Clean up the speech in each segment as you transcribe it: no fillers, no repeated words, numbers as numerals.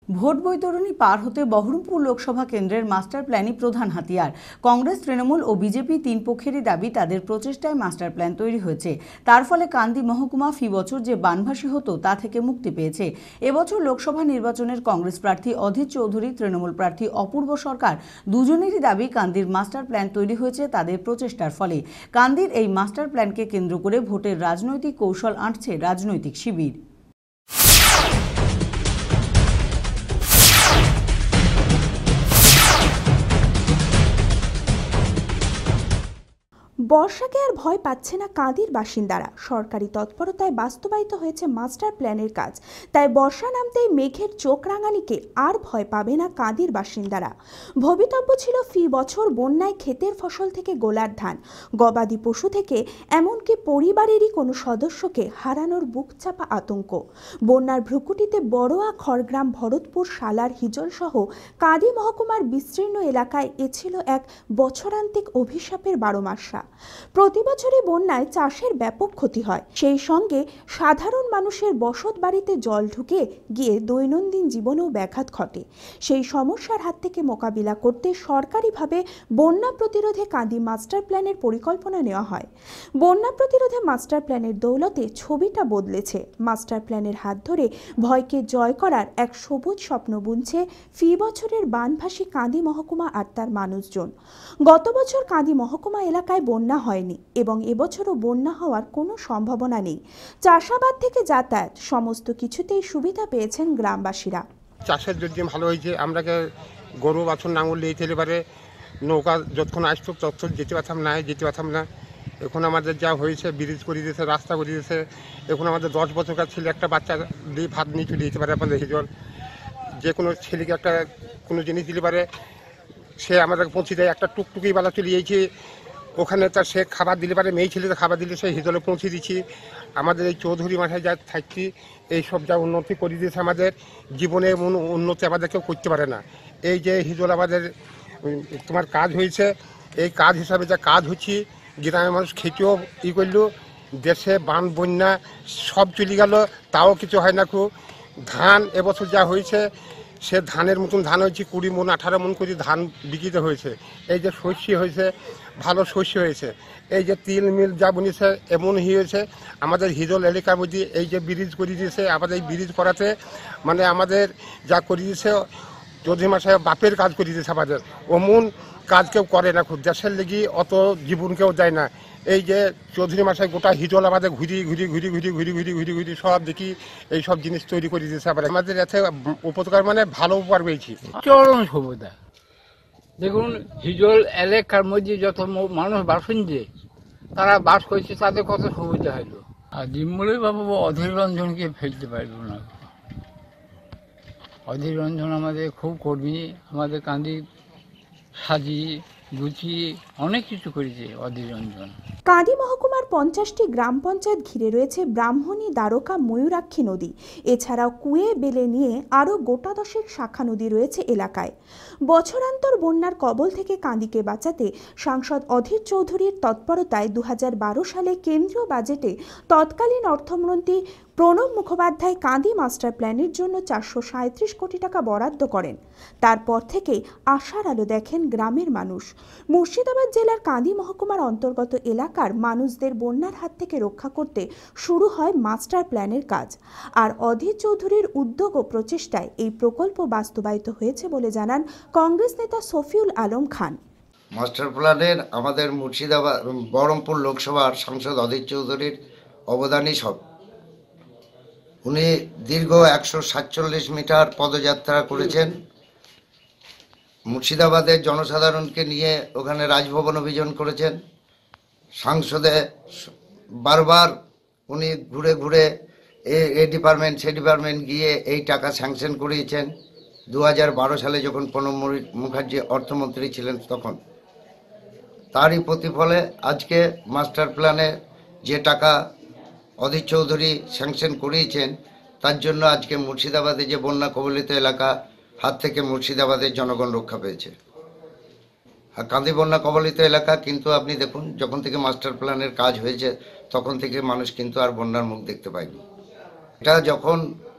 Vote বৈতরণী পার হতে বহরমপুর লোকসভা কেন্দ্রের master প্ল্যানই প্রধান হাতিয়ার। কংগ্রেস, তৃণমূল ও বিজেপি তিন পক্ষেরই দাবি তাদের প্রচেষ্টায় মাস্টার প্ল্যান তৈরি হয়েছে। তার ফলে কান্দি মহকুমা ফি বছর যে বানভাসী হতো তা থেকে মুক্তি পেয়েছে। এবছর লোকসভা নির্বাচনের কংগ্রেস প্রার্থী অধীর চৌধুরী, তৃণমূল প্রার্থী অপূর্ব সরকার দুজনেরই দাবি কান্দির মাস্টার প্ল্যান তৈরি হয়েছে তাদের প্রচেষ্টার ফলে। কান্দির এই মাস্টার প্ল্যানকে কেন্দ্র করে ভোটের রাজনৈতিক কৌশল আঁটছে রাজনৈতিক শিবির। বর্ষাকে আর ভয় পাচ্ছে না কাঁদির বাসিন্দারা। সরকারি তৎপরতায় বাস্তবায়িত হয়েছে মাস্টার প্ল্যানের কাজ। তাই বর্ষা নামতেই মেঘের চোখ রাঙানিকে আর ভয় পাবে না কাঁদির বাসিন্দারা। ভবিতব্য ছিল ফি বছর বন্যায় ক্ষেতের ফসল থেকে গোলার ধান, গবাদি পশু থেকে এমনকি পরিবারেরই কোনো সদস্যকে হারানোর বুকচাপা আতঙ্ক। বন্যার ভ্রুকুটিতে বড়োয়া, খড়গ্রাম, ভরতপুর, সালার, হিজল সহ কাঁদি মহকুমার বিস্তীর্ণ এলাকায় এ ছিল এক বছরান্তিক অভিশাপের 12 মাসা। প্রতি বছরই বন্যায় চাষের ব্যাপক ক্ষতি হয়, সেই সঙ্গে সাধারণ মানুষের বসত বাড়িতে জল ঢুকে গিয়ে দৈনন্দিন জীবনেও ব্যাঘাত ঘটে। সেই সমস্যার হাত থেকে মোকাবিলা করতে সরকারিভাবে বন্যা প্রতিরোধে কাঁদি মাস্টার প্ল্যানের পরিকল্পনা নেওয়া হয়। বন্যা প্রতিরোধে মাস্টার প্ল্যানের দৌলতে ছবিটা বদলেছে। মাস্টার প্ল্যানের হাত ধরে ভয়কে জয় করার এক সবুজ স্বপ্ন বুনছে ফি বছরের বানভাসী কাঁদি মহকুমা আর তার মানুষজন। গত বছর কাঁদি মহকুমা এলাকায় বন্যা হয়নি এবং এবছরও বন্যা হওয়ার কোনো সম্ভাবনা নেই। চাষাবাদ থেকে যাতায়াত সমস্ত কিছুতেই সুবিধা পেয়েছেন গ্রামবাসীরা। চাষের যদি ভালো হয়েছে, আমরাকে গরু বাছুর নাঙল নিয়ে চলে পারে, নৌকা যতক্ষণ আসতো ততক্ষণ যেতে পারতাম না। এখন আমাদের যা হয়েছে, ব্রিজ করে দিয়েছে, রাস্তা করে দিয়েছে। এখন আমাদের 10 বছরকার ছেলে একটা বাচ্চা দিয়ে ভাত নিয়ে চলে যেতে পারে আমাদের হিজল। যে কোনো ছেলেকে একটা কোনো জিনিস দিতে পারে, সে আমাদের পৌঁছে দেয়। একটা টুকটুকি বেলা চলে গিয়েছে, ওখানে তার সে খাবার দিলে পারে, মেয়ে ছেলেতে খাবার দিলে সে হিজলে পৌঁছে দিচ্ছি। আমাদের এই চৌধুরী মাথায় যা থাকছি, এইসব যা উন্নতি করে দিয়েছে, আমাদের জীবনে উন্নতি আমাদের কেউ করতে পারে না। এই যে হিজল আমাদের তোমার কাজ হয়েছে, এই কাজ হিসাবে যা কাজ হচ্ছে, গ্রামের মানুষ খেতেও করলো, দেশে বান বন্যা সব চলে গেল, তাও কিছু হয় না। খুব ধান এবছর যা হয়েছে, সে ধানের মতন ধান হয়েছে, 20 মন 18 মন করে ধান বিক্রিত হয়েছে। এই যে শস্য হয়েছে, ভালো শস্য হয়েছে। এই যে তিল মিল যা বনিছে এমন হয়েছে। আমাদের হিজল এলাকার মধ্যে এই যে ব্রিজ করে দিয়েছে, আমাদের এই ব্রিজ করাতে মানে আমাদের যা করে দিয়েছে, চৌধুরী মাসায় বাপের কাজ করে দিয়েছে। আমাদের অমন কাজ কেউ করে না, খুব দেশের লেগে অত জীবন কেউ দেয় না। এই যে চৌধুরী মাসায় গোটা হিজল আমাদের ঘুরি সব দেখি এই সব জিনিস তৈরি করে দিয়েছে। আবার আমাদের এতে উপকার মানে ভালো উপকার পেয়েছি, চরম সুবিধা। দেখুন, হিজল এলাকার মধ্যে যত মানুষ বাসিন্দে তারা বাস করছে, তাদের কত সুবিধা হলো। আর দিনমূলে বাবু অধীর রঞ্জনকে ফেলতে পারব না। অধীর রঞ্জন আমাদের খুব কর্মী, আমাদের কান্দি সাজিয়ে গুছিয়ে অনেক কিছু করেছে অধীর রঞ্জন। কাঁদি মহকুমার 50টি গ্রাম পঞ্চায়েত ঘিরে রয়েছে ব্রাহ্মণী, দ্বারকা, ময়ূরাক্ষী নদী। এছাড়াও কুয়ে, বেলে নিয়ে আরও গোটা 10 শাখা নদী রয়েছে এলাকায়। বছরান্তর বন্যার কবল থেকে কাঁদিকে বাঁচাতে সাংসদ অধীর চৌধুরীর তৎপরতায় 2012 সালে কেন্দ্রীয় বাজেটে তৎকালীন অর্থমন্ত্রী প্রণব মুখোপাধ্যায় কাঁদি মাস্টার প্ল্যানের জন্য 437 কোটি টাকা বরাদ্দ করেন। তারপর থেকেই আশার আলো দেখেন গ্রামের মানুষ। মুর্শিদাবাদ জেলার কাঁদি মহকুমার অন্তর্গত এলাকার মানুষদের বন্যার হাত থেকে রক্ষা করতে শুরু হয় মাস্টার প্ল্যানের কাজ। আর অধীর চৌধুরীর উদ্যোগ ও প্রচেষ্টায় এই প্রকল্প বাস্তবায়িত হয়েছে বলে জানান কংগ্রেস নেতা শফিউল আলম খান। মাস্টার প্ল্যানের আমাদের মুর্শিদাবাদ বহরমপুর লোকসভার সাংসদ অধীর চৌধুরীর অবদানই সব। উনি দীর্ঘ 147 মিটার পদযাত্রা করেছেন। মুর্শিদাবাদের জনসাধারণকে নিয়ে ওখানে রাজভবন অভিযান করেছেন। সংসদে বারবার উনি ঘুরে ঘুরে এ ডিপার্টমেন্ট সে ডিপার্টমেন্ট গিয়ে এই টাকা স্যাংশন করিয়েছেন। 2012 সালে যখন প্রণব মুখার্জি অর্থমন্ত্রী ছিলেন তখন। তারই প্রতিফলে আজকে মাস্টার প্ল্যানে যে টাকা অধীর চৌধুরী স্যাংশন করিয়েছেন, তার জন্য আজকে মুর্শিদাবাদে যে বন্যা কবলিত এলাকা, হাত থেকে মুর্শিদাবাদের জনগণ রক্ষা পেয়েছে। আর কান্দি বন্যা কবলিত এলাকা কিন্তু আপনি দেখুন, যখন থেকে মাস্টার প্ল্যানের কাজ হয়েছে তখন থেকে মানুষ কিন্তু আর বন্যার মুখ দেখতে পায়নি। এটা যখন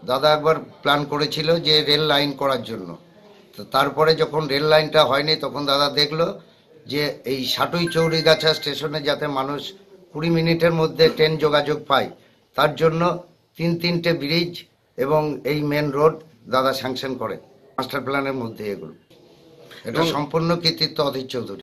দাদা একবার প্ল্যান করেছিল যে রেল লাইন করার জন্য। তো তারপরে যখন রেল লাইনটা হয়নি তখন দাদা দেখলো যে এই সাটুই চৌরিগাছা স্টেশনে যাতে মানুষ 20 মিনিটের মধ্যে ট্রেন যোগাযোগ পায়, তার জন্য 3টে ব্রিজ এবং এই মেন রোড দাদা স্যাংশন করে মাস্টার প্ল্যানের মধ্যে। এগুলো এটা সম্পূর্ণ কৃতিত্ব অধীর চৌধুরী।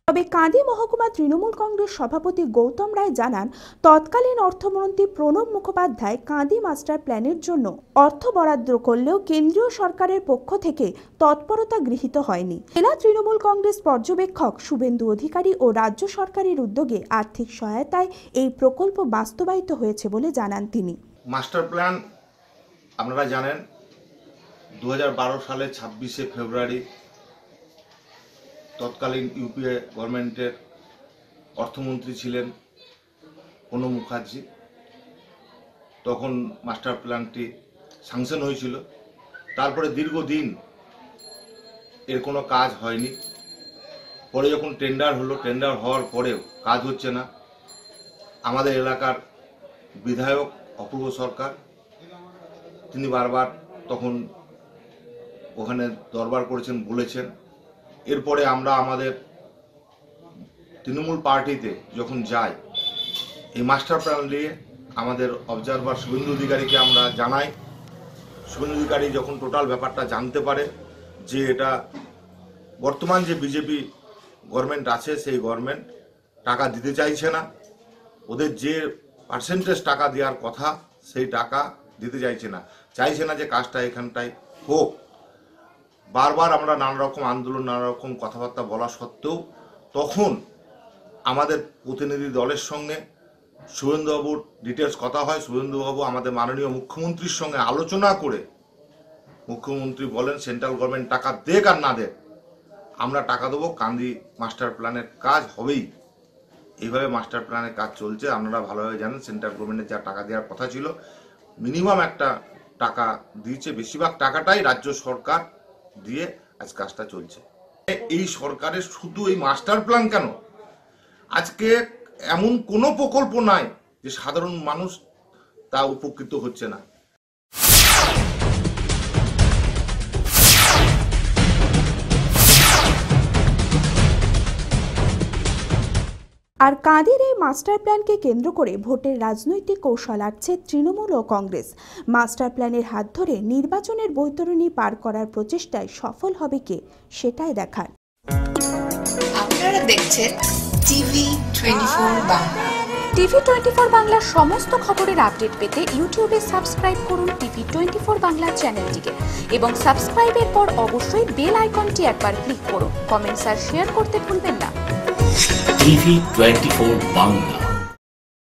তবে কাঁদি মহকুমা তৃণমূল কংগ্রেস সভাপতি গৌতম রায় জানান, তৎকালীন অর্থমন্ত্রী প্রণব মুখোপাধ্যায় কাঁদি মাস্টার প্ল্যানের জন্য অর্থ বরাদ্দ করলেও কেন্দ্রীয় সরকারের পক্ষ থেকে তৎপরতা গৃহীত হয়নি। জেলা তৃণমূল কংগ্রেস পর্যবেক্ষক শুভেন্দু অধিকারী ও রাজ্য সরকারের উদ্যোগে আর্থিক সহায়তায় এই প্রকল্প বাস্তবায়িত হয়েছে বলে জানান তিনি। মাস্টার প্ল্যান আপনারা জানেন 2012 সালে 26শে ফেব্রুয়ারি তৎকালীন ইউপিএ গভর্নমেন্টের অর্থমন্ত্রী ছিলেন প্রণব মুখার্জি। তখন মাস্টার প্ল্যানটি স্যাংশন হয়েছিল। তারপরে দীর্ঘদিন এর কোনো কাজ হয়নি। পরে যখন টেন্ডার হলো, টেন্ডার হওয়ার পরেও কাজ হচ্ছে না। আমাদের এলাকার বিধায়ক অপূর্ব সরকার তিনি বারবার তখন ওখানে দরবার করেছেন, বলেছেন। এরপরে আমরা আমাদের তৃণমূল পার্টিতে যখন যাই, এই মাস্টার প্ল্যান নিয়ে আমাদের অবজারভার শুভেন্দু অধিকারীকে আমরা জানাই। শুভেন্দু অধিকারী যখন টোটাল ব্যাপারটা জানতে পারে যে এটা বর্তমান যে বিজেপি গভর্নমেন্ট আছে সেই গভর্নমেন্ট টাকা দিতে চাইছে না, ওদের যে পার্সেন্টেজ টাকা দেওয়ার কথা সেই টাকা দিতে চাইছে না যে কাজটা এখানটায় হোক। বারবার আমরা নানা রকম আন্দোলন, নানা রকম কথাবার্তা বলা সত্ত্বেও তখন আমাদের প্রতিনিধি দলের সঙ্গে শুভেন্দুবাবুর ডিটেলস কথা হয়। শুভেন্দুবাবু আমাদের মাননীয় মুখ্যমন্ত্রীর সঙ্গে আলোচনা করে মুখ্যমন্ত্রী বলেন সেন্ট্রাল গভর্নমেন্ট টাকা দেখ আর না দেখ, আমরা টাকা দেবো, কান্দি মাস্টার প্ল্যানের কাজ হবেই। এইভাবে মাস্টার প্ল্যানের কাজ চলছে। আপনারা ভালোভাবে জানেন সেন্ট্রাল গভর্নমেন্টের যা টাকা দেওয়ার কথা ছিল মিনিমাম একটা টাকা দিয়েছে, বেশিরভাগ টাকাটাই রাজ্য সরকার দিয়ে আজ কাজটা চলছে। এই সরকারের শুধু এই মাস্টার প্ল্যান কেন, আজকে এমন কোনো প্রকল্প নাই যে সাধারণ মানুষ তা উপকৃত হচ্ছে না। আর কাঁদির এই মাস্টার প্ল্যানকে কেন্দ্র করে ভোটের রাজনৈতিক কৌশল আঁটছে তৃণমূল ও কংগ্রেস। মাস্টার প্ল্যানের হাত ধরে নির্বাচনের বৈতরণী পার করার প্রচেষ্টায় সফল হবে কে, সেটাই দেখার। আপনারা দেখছেন টিভি 24 বাংলা। টিভি 24 বাংলার সমস্ত খবরের আপডেট পেতে ইউটিউবে সাবস্ক্রাইব করুন টিভি 24 বাংলা চ্যানেলটিকে এবং সাবস্ক্রাইবের পর অবশ্যই বেল আইকনটি একবার ক্লিক করুন। কমেন্টস আর শেয়ার করতে ভুলবেন না। টিভি 24 বাংলা।